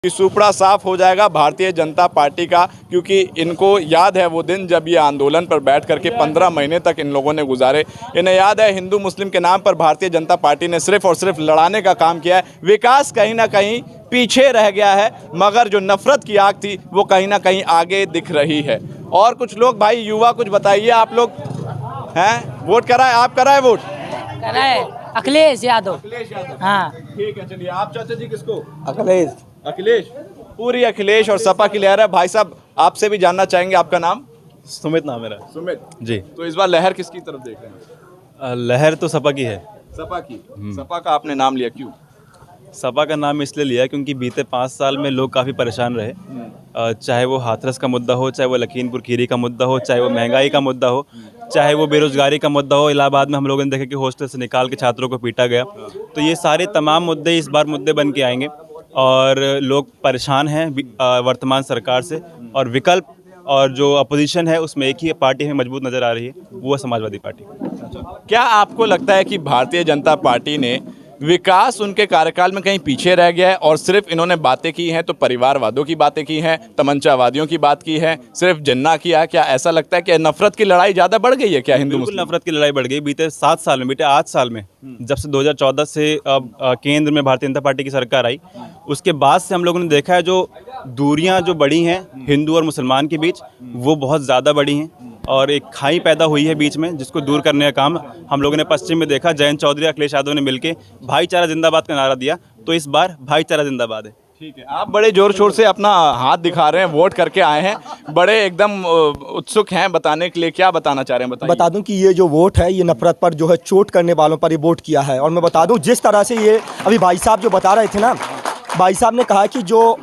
कि सुपड़ा साफ हो जाएगा भारतीय जनता पार्टी का, क्योंकि इनको याद है वो दिन जब ये आंदोलन पर बैठ करके 15 महीने तक इन लोगों ने गुजारे। इन्हें याद है हिंदू मुस्लिम के नाम पर भारतीय जनता पार्टी ने सिर्फ और सिर्फ लड़ाने का काम किया है। विकास कहीं ना कहीं पीछे रह गया है, मगर जो नफरत की आग थी वो कहीं ना कहीं आगे दिख रही है। और कुछ लोग, भाई युवा, कुछ बताइए, आप लोग हैं वोट कराए, आप कराए वोट? कराए अखिलेश यादव। अखिलेश यादव, हाँ ठीक है। चलिए, आप चाचा जी किसको? अखिलेश। अखिलेश, पूरी अखिलेश और सपा की लहर है। भाई साहब, आपसे भी जानना चाहेंगे, आपका नाम? सुमित नाम मेरा। सुमित जी। तो इस बार लहर किसकी तरफ देख रहे हैं? लहर तो सपा की है। सपा की। सपा का आपने नाम लिया, क्यों? सपा का नाम इसलिए लिया क्योंकि बीते 5 साल में लोग काफ़ी परेशान रहे। चाहे वो हाथरस का मुद्दा हो, चाहे वो लखीमपुर खीरी का मुद्दा हो, चाहे वो महंगाई का मुद्दा हो, चाहे वो बेरोजगारी का मुद्दा हो। इलाहाबाद में हम लोगों ने देखा कि हॉस्टल से निकाल के छात्रों को पीटा गया। तो ये सारे तमाम मुद्दे इस बार मुद्दे बन के आएंगे और लोग परेशान हैं वर्तमान सरकार से। और विकल्प और जो अपोजिशन है उसमें एक ही पार्टी हमें मजबूत नज़र आ रही है, वो है समाजवादी पार्टी। क्या आपको लगता है कि भारतीय जनता पार्टी ने विकास उनके कार्यकाल में कहीं पीछे रह गया है और सिर्फ इन्होंने बातें की हैं तो परिवारवादों की बातें की हैं, तमंचावादियों की बात की है, सिर्फ जिन्ना किया? क्या ऐसा लगता है कि नफरत की लड़ाई ज़्यादा बढ़ गई है क्या हिंदू मुस्लिम? नफरत की लड़ाई बढ़ गई बीते 7 साल में, बीते 8 साल में। जब से 2014 से अब केंद्र में भारतीय जनता पार्टी की सरकार आई, उसके बाद से हम लोगों ने देखा है जो दूरियां जो बढ़ी हैं हिंदू और मुसलमान के बीच, वो बहुत ज़्यादा बढ़ी हैं और एक खाई पैदा हुई है बीच में, जिसको दूर करने का काम हम लोगों ने पश्चिम में देखा। जयंत चौधरी, अखिलेश यादव ने मिलकर भाईचारा जिंदाबाद का नारा दिया, तो इस बार भाईचारा जिंदाबाद है। ठीक है, आप बड़े जोर शोर से अपना हाथ दिखा रहे हैं, वोट करके आए हैं, बड़े एकदम उत्सुक हैं बताने के लिए। क्या बताना चाह रहे हैं, बताइए। बता दूं कि ये जो वोट है ये नफरत पर जो है चोट करने वालों पर ये वोट किया है। और मैं बता दूं जिस तरह से ये अभी भाई साहब जो बता रहे थे ना, भाई साहब ने कहा कि जो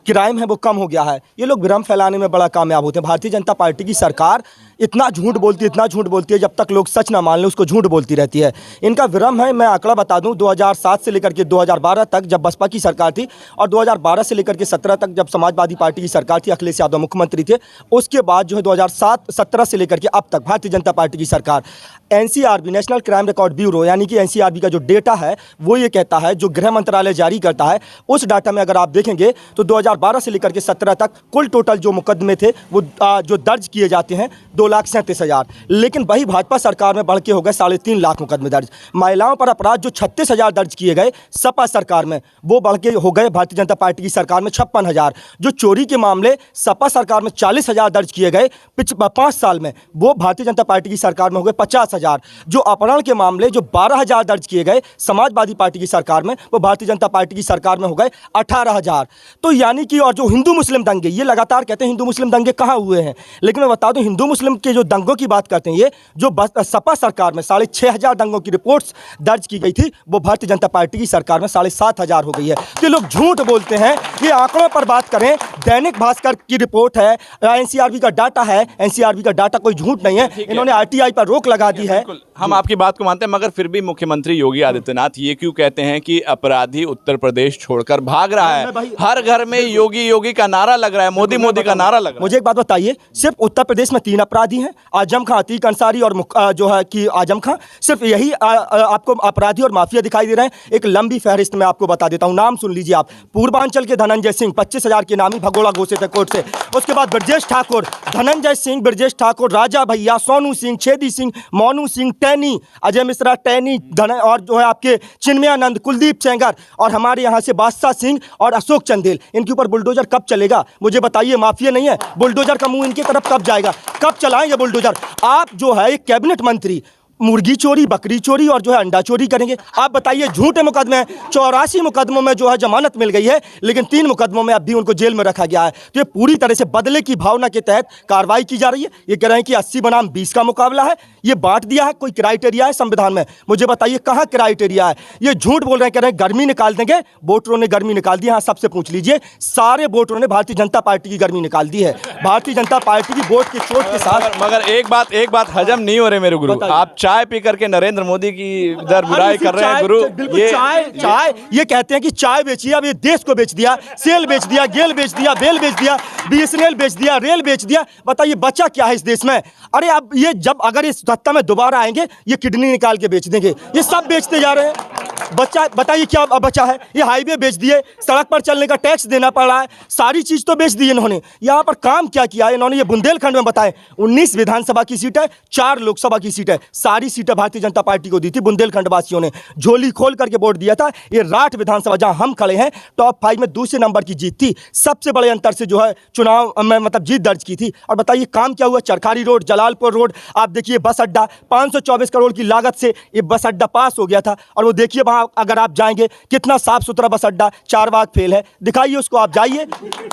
क्राइम है वो कम हो गया है। ये लोग भ्रम फैलाने में बड़ा कामयाब होते हैं। भारतीय जनता पार्टी की सरकार इतना झूठ बोलती है, इतना झूठ बोलती है, जब तक लोग सच ना मान लें उसको झूठ बोलती रहती है। इनका भ्रम है। मैं आंकड़ा बता दूं, 2007 से लेकर के 2012 तक जब बसपा की सरकार थी और 2012 से लेकर के 17 तक जब समाजवादी पार्टी की सरकार थी, अखिलेश यादव मुख्यमंत्री थे, उसके बाद जो है 2017 से लेकर के अब तक भारतीय जनता पार्टी की सरकार, NCRB national crime record bureau यानी कि एनसीआरबी का जो डेटा है वो ये कहता है, जो गृह मंत्रालय जारी करता है, उस डाटा में अगर आप देखेंगे तो 2012 से लेकर के 17 तक कुल टोटल जो मुकदमे थे वो जो दर्ज किए जाते हैं 2,37,000। लेकिन वही भाजपा सरकार में बढ़ के हो गए 3.5 लाख मुकदमे दर्ज। महिलाओं पर अपराध जो 36,000 दर्ज किए गए सपा सरकार में, वो बढ़ के हो गए भारतीय जनता पार्टी की सरकार में 56,000। जो चोरी के मामले सपा सरकार में 40,000 दर्ज किए गए 5 साल में, वो भारतीय जनता पार्टी की सरकार में हो गए 50,000। जो अपहरण के मामले जो 12,000 दर्ज किए गए समाजवादी पार्टी की सरकार में, वो भारतीय जनता पार्टी की सरकार में हो गए 18,000। तो यानी कि और जो हिंदू मुस्लिम दंगे, ये लगातार कहते हैं हिंदू मुस्लिम दंगे कहाँ हुए हैं, लेकिन मैं बता दूं हिंदू मुस्लिम के जो दंगों की बात करते हैं, ये जो सपा सरकार में 6,500 दंगों की रिपोर्ट्स दर्ज की गई थी, वो भारतीय जनता पार्टी की सरकार में 7,500 हो गई है। तो लोग झूठ बोलते हैं। ये आंकड़ों पर बात करें, दैनिक भास्कर की रिपोर्ट है, एनसीआरबी का डाटा है, एनसीआरबी का डाटा कोई झूठ नहीं है। इन्होंने आरटीआई पर रोक लगा दी है। हम आपकी बात को मानते हैं, मगर फिर भी मुख्यमंत्री योगी आदित्यनाथ ये क्यों कहते हैं कि अपराधी उत्तर प्रदेश छोड़कर भाग रहा है? हर घर में योगी योगी का नारा लग रहा है, मोदी मोदी का नारा लग रहा है। मुझे एक बात बताइए, सिर्फ उत्तर प्रदेश में 3 अपराधी हैं, आजम खां, अतीक अंसारी और जो है कि आजम खां, सिर्फ यही आपको अपराधी और माफिया दिखाई दे रहे हैं। एक लंबी फहरिस्त में आपको बता देता हूं, नाम सुन लीजिए आप। पूर्वांचल के धनंजय सिंह 25,000 के नामी भगोड़ा घोषित है कोर्ट से। उसके बाद ब्रजेश ठाकुर, धनंजय सिंह, ब्रजेश ठाकुर, राजा भैया, सोनू सिंह, छेदी सिंह, मोनू सिंह, टैनी, अजय मिश्रा, टैनी, और जो है आपके चिन्मयानंद, कुलदीप सेंगर, और हमारे यहाँ से बादशाह सिंह और अशोक चंदेल। इनके ऊपर बुलडोजर कब चलेगा मुझे बताइए? माफिया नहीं है, बुलडोजर का मुंह इनकी तरफ कब जाएगा? कब चलाएंगे बुलडोजर? आप जो है एक कैबिनेट मंत्री मुर्गी चोरी, बकरी चोरी और जो है अंडा चोरी करेंगे? आप बताइए। झूठे मुकदमे हैं, 84 मुकदमों में जो है जमानत मिल गई है, लेकिन 3 मुकदमों में अब भी उनको जेल में रखा गया है। तो ये पूरी तरह से बदले की भावना के तहत कार्रवाई की जा रही है। ये कह रहे हैं कि 80 बनाम 20 का मुकाबला है, ये बांट दिया है। कोई क्राइटेरिया है संविधान में? मुझे बताइए कहाँ क्राइटेरिया है? ये झूठ बोल रहे हैं, कह रहे हैं गर्मी निकाल देंगे। वोटरों ने गर्मी निकाल दी। हाँ, सबसे पूछ लीजिए, सारे वोटरों ने भारतीय जनता पार्टी की गर्मी निकाल दी है। भारतीय जनता पार्टी की वोट के चोट के साथ। मगर एक बात हजम नहीं हो रही मेरे गुरु, आप चाय पी करके नरेंद्र मोदी की इधर बुराई कर रहे हैं गुरु। बिल्कुल, चाय ये कहते हैं कि चाय बेचिए, अब ये देश को बेच दिया, सेल बेच दिया, गेल बेच दिया, बेल बेच दिया, बीएसएनएल बेच दिया, रेल बेच दिया। बताइए बचा क्या है इस देश में? अरे अब ये जब अगर इस सत्ता में दोबारा आएंगे, ये किडनी निकाल के बेच देंगे। ये सब बेचते जा रहे हैं। बच्चा बताइए क्या बचा है? ये हाईवे बेच दिए, सड़क पर चलने का टैक्स देना पड़ रहा है, सारी चीज़ तो बेच दी इन्होंने। यहाँ पर काम क्या किया इन्होंने? ये बुंदेलखंड में बताएं, 19 विधानसभा की सीट है, 4 लोकसभा की सीट है, सारी सीटें भारतीय जनता पार्टी को दी थी। बुंदेलखंड वासियों ने झोली खोल करके वोट दिया था। ये राठ विधानसभा जहाँ हम खड़े हैं, टॉप 5 में दूसरे नंबर की जीत थी, सबसे बड़े अंतर से जो है चुनाव में मतलब जीत दर्ज की थी। और बताइए काम क्या हुआ? चरखारी रोड, जलालपुर रोड, आप देखिए बस अड्डा, 524 करोड़ की लागत से ये बस अड्डा पास हो गया था। और वो देखिए वहाँ अगर आप जाएंगे कितना साफ सुथरा बस अड्डा, 4 बाग फेल है। दिखाइए उसको, आप जाइए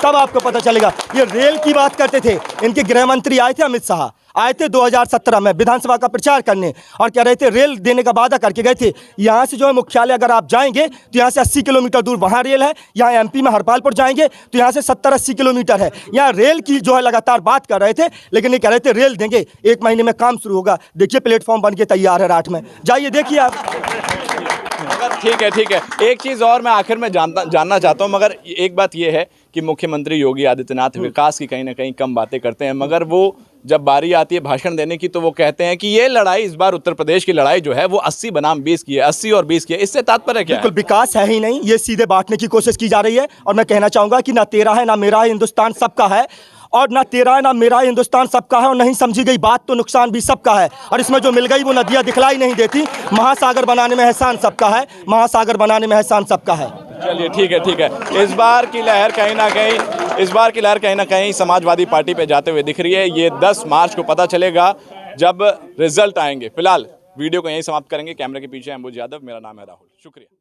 तब आपको पता चलेगा। ये रेल की बात करते थे, इनके गृह मंत्री आए थे, अमित शाह आए थे 2017 में विधानसभा का प्रचार करने और कह रहे थे रेल देने का वादा करके गए थे। यहाँ से जो है मुख्यालय अगर आप जाएंगे तो यहाँ से 80 किलोमीटर दूर वहाँ रेल है। यहाँ एमपी में हरपालपुर जाएंगे तो यहाँ से 70-80 किलोमीटर है। यहाँ रेल की जो है लगातार बात कर रहे थे, लेकिन ये कह रहे थे रेल देंगे, 1 महीने में काम शुरू होगा। देखिए प्लेटफॉर्म बन के तैयार है राठ में, जाइए देखिए आप। ठीक है। एक चीज़ और मैं आखिर में जानना चाहता हूँ, मगर एक बात ये है कि मुख्यमंत्री योगी आदित्यनाथ विकास की कहीं ना कहीं कम बातें करते हैं, मगर वो जब बारी आती है भाषण देने की तो वो कहते हैं कि ये लड़ाई इस बार उत्तर प्रदेश की लड़ाई जो है वो 80 बनाम 20 की है, 80 और 20 की है। इससे तात्पर्य क्या है? बिल्कुल विकास है ही नहीं, ये सीधे बांटने की कोशिश की जा रही है। और मैं कहना चाहूँगा कि ना तेरा है ना मेरा है, हिंदुस्तान सबका है। और ना तेरा है ना मेरा है, हिंदुस्तान सबका है। और नहीं समझी गई बात तो नुकसान भी सबका है। और इसमें जो मिल गई वो नदियाँ दिखलाई नहीं देती। महासागर बनाने में एहसान सबका है, महासागर बनाने में एहसान सबका है। चलिए ठीक है। इस बार की लहर कहीं ना कहीं समाजवादी पार्टी पे जाते हुए दिख रही है। ये 10 मार्च को पता चलेगा जब रिजल्ट आएंगे। फिलहाल वीडियो को यहीं समाप्त करेंगे। कैमरे के पीछे अम्बुज यादव, मेरा नाम है राहुल, शुक्रिया।